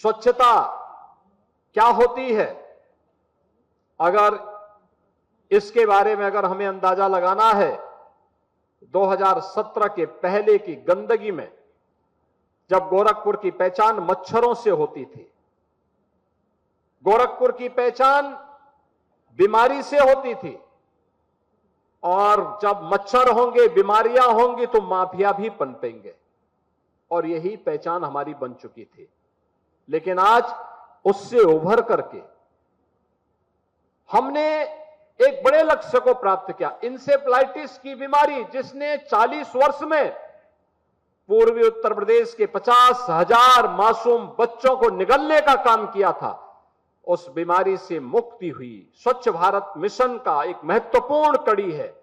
स्वच्छता क्या होती है, अगर इसके बारे में अगर हमें अंदाजा लगाना है, 2017 के पहले की गंदगी में जब गोरखपुर की पहचान मच्छरों से होती थी, गोरखपुर की पहचान बीमारी से होती थी, और जब मच्छर होंगे, बीमारियां होंगी तो माफिया भी पनपेंगे, और यही पहचान हमारी बन चुकी थी। लेकिन आज उससे उभर करके हमने एक बड़े लक्ष्य को प्राप्त किया। इंसेफ्लाइटिस की बीमारी जिसने 40 वर्ष में पूर्वी उत्तर प्रदेश के 50,000 मासूम बच्चों को निगलने का काम किया था, उस बीमारी से मुक्ति हुई। स्वच्छ भारत मिशन का एक महत्वपूर्ण कड़ी है,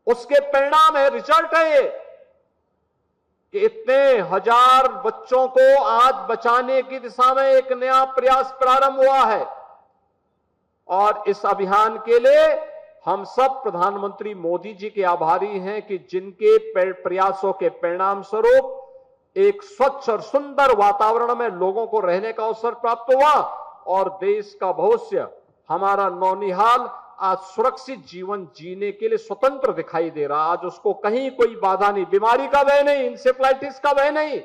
उसके परिणाम है, रिजल्ट है ये कि इतने हजार बच्चों को आज बचाने की दिशा में एक नया प्रयास प्रारंभ हुआ है। और इस अभियान के लिए हम सब प्रधानमंत्री मोदी जी के आभारी हैं कि जिनके प्रयासों के परिणाम स्वरूप एक स्वच्छ और सुंदर वातावरण में लोगों को रहने का अवसर प्राप्त हुआ, और देश का भविष्य, हमारा नौनिहाल आज सुरक्षित जीवन जीने के लिए स्वतंत्र दिखाई दे रहा। आज उसको कहीं कोई बाधा नहीं, बीमारी का भय नहीं, इंसेफ्लाइटिस का भय नहीं।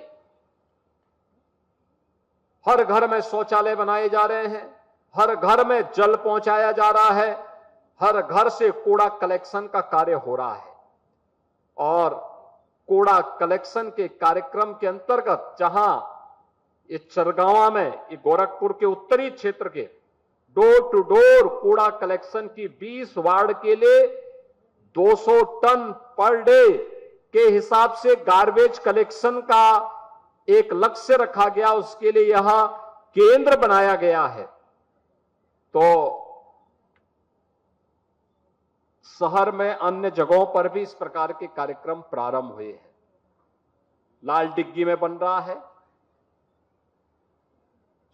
हर घर में शौचालय बनाए जा रहे हैं, हर घर में जल पहुंचाया जा रहा है, हर घर से कूड़ा कलेक्शन का कार्य हो रहा है। और कूड़ा कलेक्शन के कार्यक्रम के अंतर्गत जहां ये चरगांवा में, ये गोरखपुर के उत्तरी क्षेत्र के डोर टू डोर कूड़ा कलेक्शन की 20 वार्ड के लिए 200 टन पर डे के हिसाब से गार्बेज कलेक्शन का एक लक्ष्य रखा गया, उसके लिए यहां केंद्र बनाया गया है। तो शहर में अन्य जगहों पर भी इस प्रकार के कार्यक्रम प्रारंभ हुए हैं। लाल डिग्गी में बन रहा है,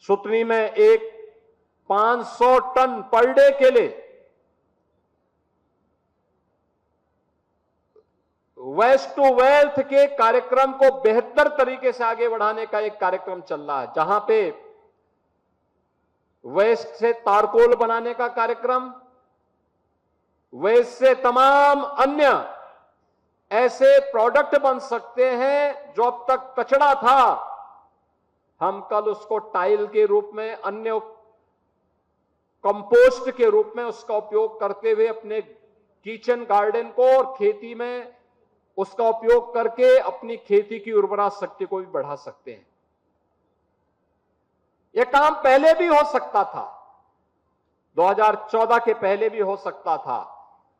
सुतनी में एक 500 टन पर डे के लिए वेस्ट टू वेल्थ के कार्यक्रम को बेहतर तरीके से आगे बढ़ाने का एक कार्यक्रम चल रहा है, जहां पे वेस्ट से तारकोल बनाने का कार्यक्रम, वेस्ट से तमाम अन्य ऐसे प्रोडक्ट बन सकते हैं जो अब तक कचरा था, हम कल उसको टाइल के रूप में, अन्य कंपोस्ट के रूप में उसका उपयोग करते हुए अपने किचन गार्डन को और खेती में उसका उपयोग करके अपनी खेती की उर्वरा शक्ति को भी बढ़ा सकते हैं। यह काम पहले भी हो सकता था, 2014 के पहले भी हो सकता था,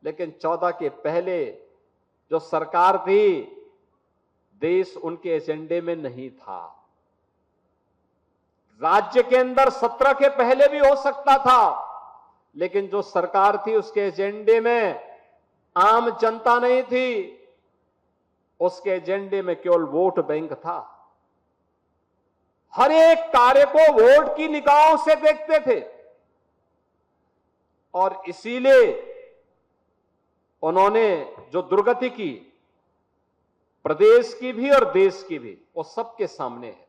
लेकिन 14 के पहले जो सरकार थी, देश उनके एजेंडे में नहीं था। राज्य के अंदर 17 के पहले भी हो सकता था, लेकिन जो सरकार थी उसके एजेंडे में आम जनता नहीं थी, उसके एजेंडे में केवल वोट बैंक था। हर एक कार्य को वोट की निगाहों से देखते थे, और इसीलिए उन्होंने जो दुर्गति की, प्रदेश की भी और देश की भी, वो सबके सामने है।